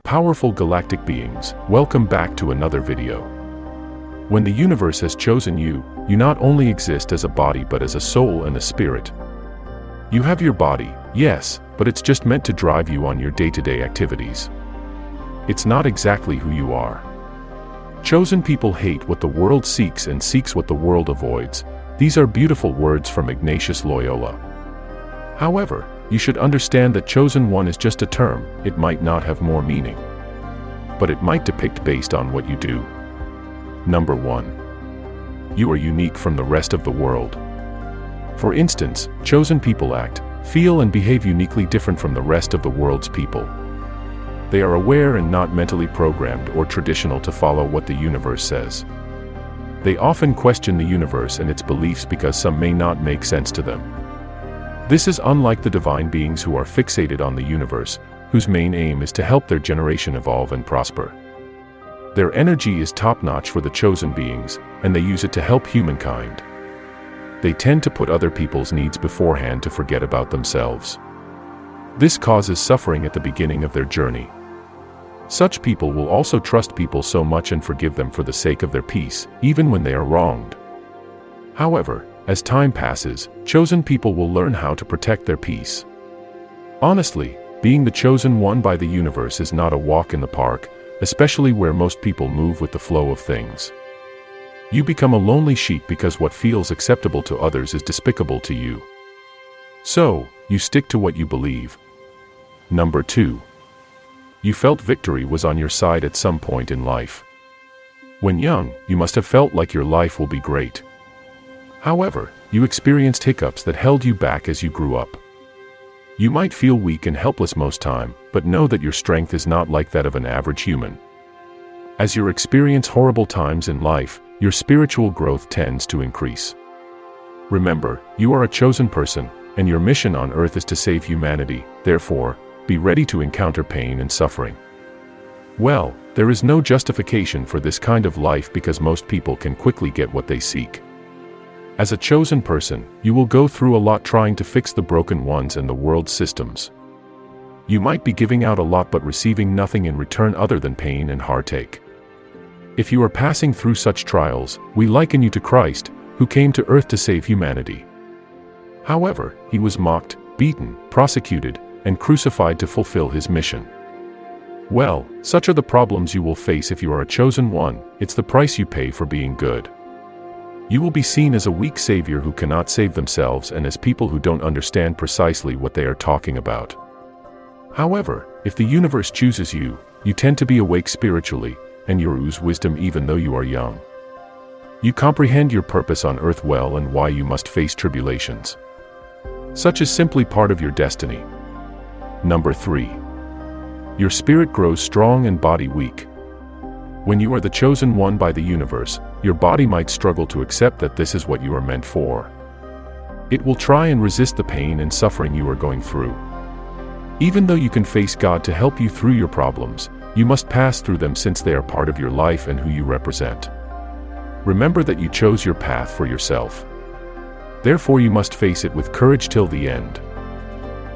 Powerful galactic beings, welcome back to another video. When the universe has chosen you, you not only exist as a body but as a soul and a spirit. You have your body, yes, but it's just meant to drive you on your day-to-day activities. It's not exactly who you are. Chosen people hate what the world seeks and seeks what the world avoids. These are beautiful words from Ignatius Loyola. However, you should understand that chosen one is just a term. It might not have more meaning, but it might depict based on what you do. Number 1. You are unique from the rest of the world. For instance, chosen people act, feel and behave uniquely different from the rest of the world's people. They are aware and not mentally programmed or traditional to follow what the universe says. They often question the universe and its beliefs because some may not make sense to them. This is unlike the divine beings who are fixated on the universe, whose main aim is to help their generation evolve and prosper. Their energy is top-notch for the chosen beings, and they use it to help humankind. They tend to put other people's needs beforehand to forget about themselves. This causes suffering at the beginning of their journey. Such people will also trust people so much and forgive them for the sake of their peace, even when they are wronged. However, as time passes, chosen people will learn how to protect their peace. Honestly, being the chosen one by the universe is not a walk in the park, especially where most people move with the flow of things. You become a lonely sheep because what feels acceptable to others is despicable to you. So, you stick to what you believe. Number 2. You felt victory was on your side at some point in life. When young, you must have felt like your life will be great. However, you experienced hiccups that held you back as you grew up. You might feel weak and helpless most time, but know that your strength is not like that of an average human. As you experience horrible times in life, your spiritual growth tends to increase. Remember, you are a chosen person, and your mission on earth is to save humanity. Therefore, be ready to encounter pain and suffering. Well, there is no justification for this kind of life because most people can quickly get what they seek. As a chosen person, you will go through a lot trying to fix the broken ones and the world's systems. You might be giving out a lot but receiving nothing in return other than pain and heartache. If you are passing through such trials, we liken you to Christ, who came to earth to save humanity. However, he was mocked, beaten, prosecuted, and crucified to fulfill his mission. Well, such are the problems you will face if you are a chosen one. It's the price you pay for being good. You will be seen as a weak savior who cannot save themselves and as people who don't understand precisely what they are talking about. However, if the universe chooses you, you tend to be awake spiritually, and you ooze wisdom even though you are young. You comprehend your purpose on earth well and why you must face tribulations. Such is simply part of your destiny. Number 3. Your spirit grows strong and body weak. When you are the chosen one by the universe, your body might struggle to accept that this is what you are meant for. It will try and resist the pain and suffering you are going through. Even though you can face God to help you through your problems, you must pass through them since they are part of your life and who you represent. Remember that you chose your path for yourself. Therefore you must face it with courage till the end.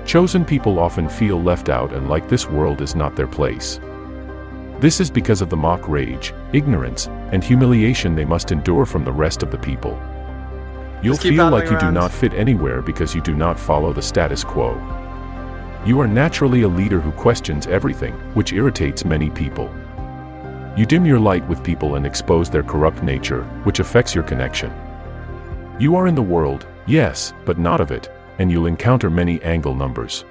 Chosen people often feel left out and like this world is not their place. This is because of the mock rage, ignorance, and humiliation they must endure from the rest of the people. You'll feel like you do not fit anywhere because you do not follow the status quo. You are naturally a leader who questions everything, which irritates many people. You dim your light with people and expose their corrupt nature, which affects your connection. You are in the world, yes, but not of it, and you'll encounter many angle numbers.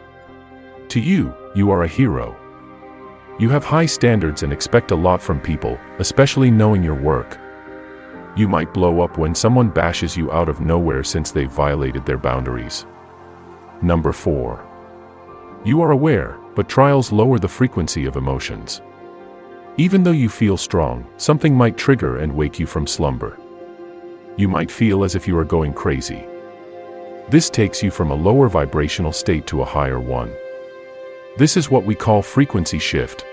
To you, you are a hero. You have high standards and expect a lot from people, especially knowing your work. You might blow up when someone bashes you out of nowhere since they've violated their boundaries. Number 4. You are aware, but trials lower the frequency of emotions. Even though you feel strong, something might trigger and wake you from slumber. You might feel as if you are going crazy. This takes you from a lower vibrational state to a higher one. This is what we call frequency shift.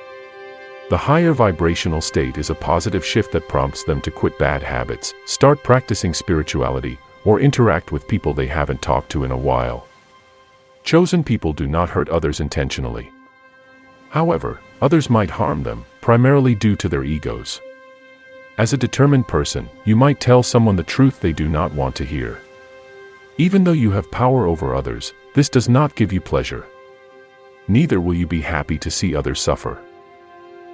The higher vibrational state is a positive shift that prompts them to quit bad habits, start practicing spirituality, or interact with people they haven't talked to in a while. Chosen people do not hurt others intentionally. However, others might harm them, primarily due to their egos. As a determined person, you might tell someone the truth they do not want to hear. Even though you have power over others, this does not give you pleasure. Neither will you be happy to see others suffer.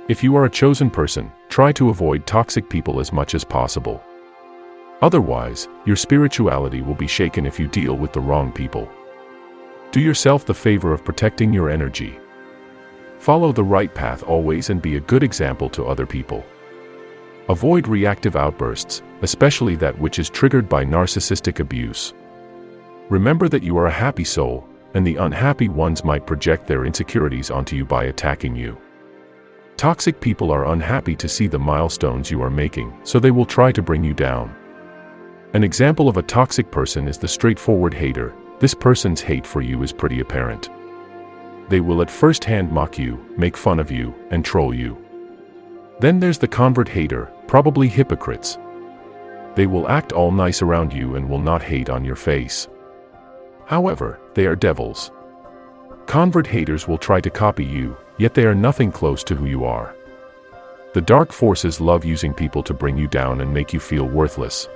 If you are a chosen person, try to avoid toxic people as much as possible. Otherwise, your spirituality will be shaken if you deal with the wrong people. Do yourself the favor of protecting your energy. Follow the right path always and be a good example to other people. Avoid reactive outbursts, especially that which is triggered by narcissistic abuse. Remember that you are a happy soul, and the unhappy ones might project their insecurities onto you by attacking you. Toxic people are unhappy to see the milestones you are making, so they will try to bring you down. An example of a toxic person is the straightforward hater. This person's hate for you is pretty apparent. They will at first hand mock you, make fun of you, and troll you. Then there's the convert hater, probably hypocrites. They will act all nice around you and will not hate on your face. However, they are devils. Convert haters will try to copy you, yet they are nothing close to who you are. The dark forces love using people to bring you down and make you feel worthless.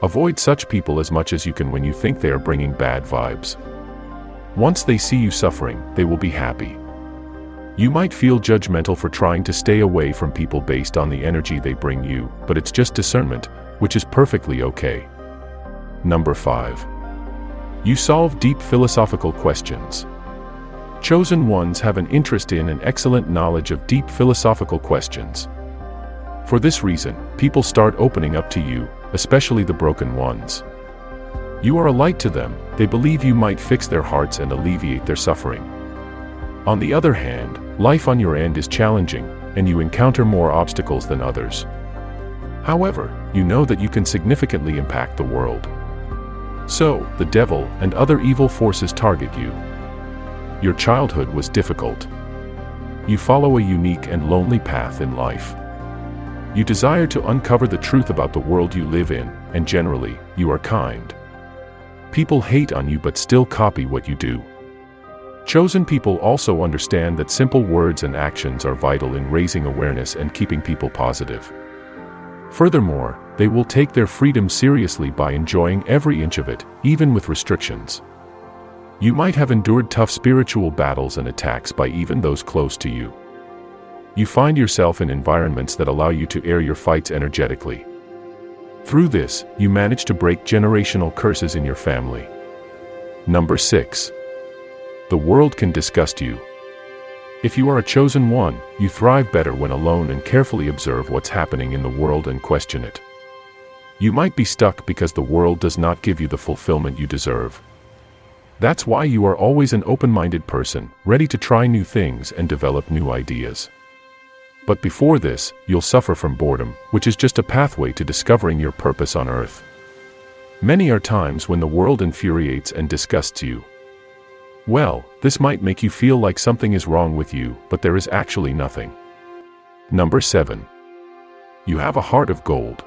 Avoid such people as much as you can when you think they are bringing bad vibes. Once they see you suffering, they will be happy. You might feel judgmental for trying to stay away from people based on the energy they bring you, but it's just discernment, which is perfectly okay. Number 5. You solve deep philosophical questions. Chosen ones have an interest in and excellent knowledge of deep philosophical questions. For this reason, people start opening up to you, especially the broken ones. You are a light to them. They believe you might fix their hearts and alleviate their suffering. On the other hand, life on your end is challenging, and you encounter more obstacles than others. However, you know that you can significantly impact the world. So, the devil and other evil forces target you. Your childhood was difficult. You follow a unique and lonely path in life. You desire to uncover the truth about the world you live in, and generally, you are kind. People hate on you but still copy what you do. Chosen people also understand that simple words and actions are vital in raising awareness and keeping people positive. Furthermore, they will take their freedom seriously by enjoying every inch of it, even with restrictions. You might have endured tough spiritual battles and attacks by even those close to you. You find yourself in environments that allow you to air your fights energetically. Through this, you manage to break generational curses in your family. Number 6. The world can disgust you. If you are a chosen one, you thrive better when alone and carefully observe what's happening in the world and question it. You might be stuck because the world does not give you the fulfillment you deserve. That's why you are always an open-minded person, ready to try new things and develop new ideas. But before this, you'll suffer from boredom, which is just a pathway to discovering your purpose on earth. Many are times when the world infuriates and disgusts you. Well, this might make you feel like something is wrong with you, but there is actually nothing. Number 7. You have a heart of gold.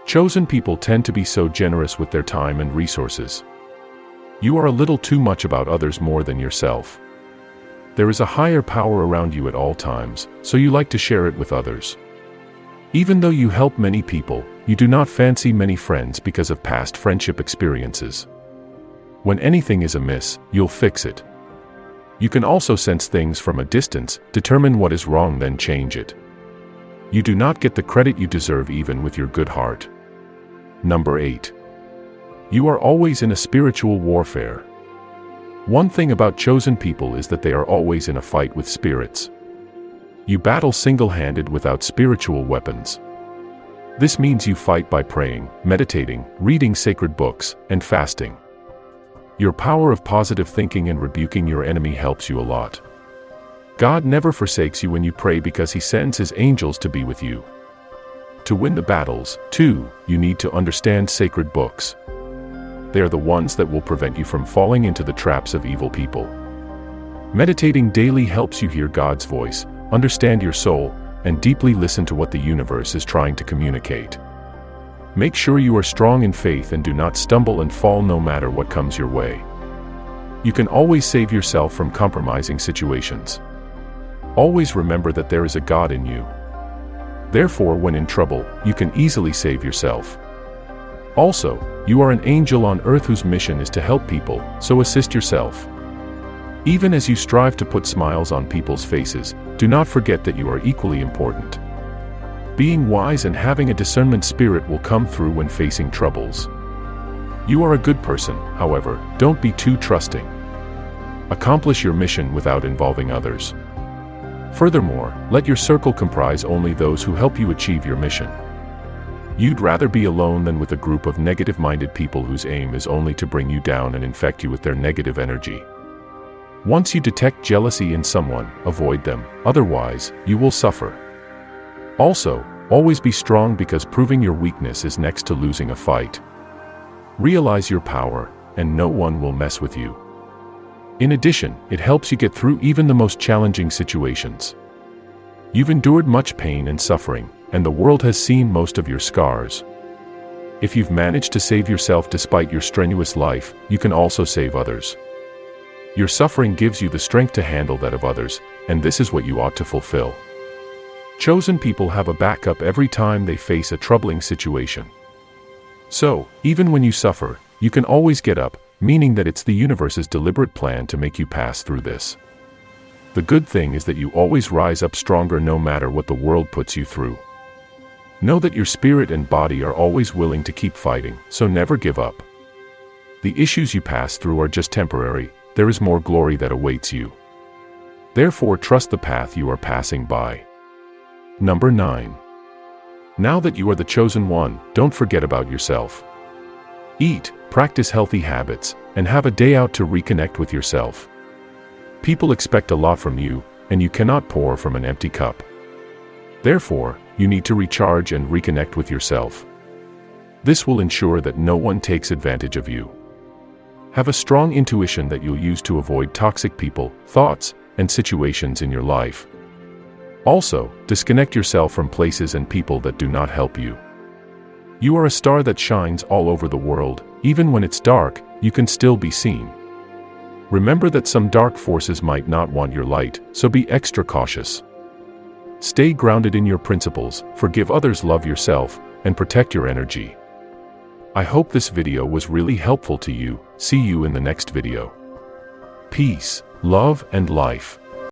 Chosen people tend to be so generous with their time and resources. You are a little too much about others more than yourself. There is a higher power around you at all times, so you like to share it with others. Even though you help many people, you do not fancy many friends because of past friendship experiences. When anything is amiss, you'll fix it. You can also sense things from a distance, determine what is wrong, then change it. You do not get the credit you deserve even with your good heart. Number 8. You are always in a spiritual warfare. One thing about chosen people is that they are always in a fight with spirits. You battle single-handed without spiritual weapons. This means you fight by praying, meditating, reading sacred books, and fasting. Your power of positive thinking and rebuking your enemy helps you a lot. God never forsakes you when you pray because He sends His angels to be with you. To win the battles, too, you need to understand sacred books. They are the ones that will prevent you from falling into the traps of evil people. Meditating daily helps you hear God's voice, understand your soul, and deeply listen to what the universe is trying to communicate. Make sure you are strong in faith and do not stumble and fall no matter what comes your way. You can always save yourself from compromising situations. always remember that there is a God in you. Therefore, when in trouble, you can easily save yourself. Also, you are an angel on earth whose mission is to help people, so assist yourself. Even as you strive to put smiles on people's faces, do not forget that you are equally important. Being wise and having a discernment spirit will come through when facing troubles. You are a good person, however, don't be too trusting. Accomplish your mission without involving others. Furthermore, let your circle comprise only those who help you achieve your mission. You'd rather be alone than with a group of negative-minded people whose aim is only to bring you down and infect you with their negative energy. Once you detect jealousy in someone, avoid them, otherwise, you will suffer. Also, always be strong because proving your weakness is next to losing a fight. Realize your power, and no one will mess with you. In addition, it helps you get through even the most challenging situations. You've endured much pain and suffering, and the world has seen most of your scars. If you've managed to save yourself despite your strenuous life, you can also save others. Your suffering gives you the strength to handle that of others, and this is what you ought to fulfill. Chosen people have a backup every time they face a troubling situation. So, even when you suffer, you can always get up, meaning that it's the universe's deliberate plan to make you pass through this. The good thing is that you always rise up stronger no matter what the world puts you through. Know that your spirit and body are always willing to keep fighting, so never give up. The issues you pass through are just temporary, there is more glory that awaits you. Therefore, trust the path you are passing by. Number 9. Now that you are the chosen one, don't forget about yourself. Eat, practice healthy habits, and have a day out to reconnect with yourself. People expect a lot from you, and you cannot pour from an empty cup. Therefore, you need to recharge and reconnect with yourself. This will ensure that no one takes advantage of you. Have a strong intuition that you'll use to avoid toxic people, thoughts, and situations in your life. Also, disconnect yourself from places and people that do not help you. You are a star that shines all over the world. Even when it's dark, you can still be seen. Remember that some dark forces might not want your light, so be extra cautious. Stay grounded in your principles, forgive others, love yourself, and protect your energy. I hope this video was really helpful to you. See you in the next video. Peace, love, and life.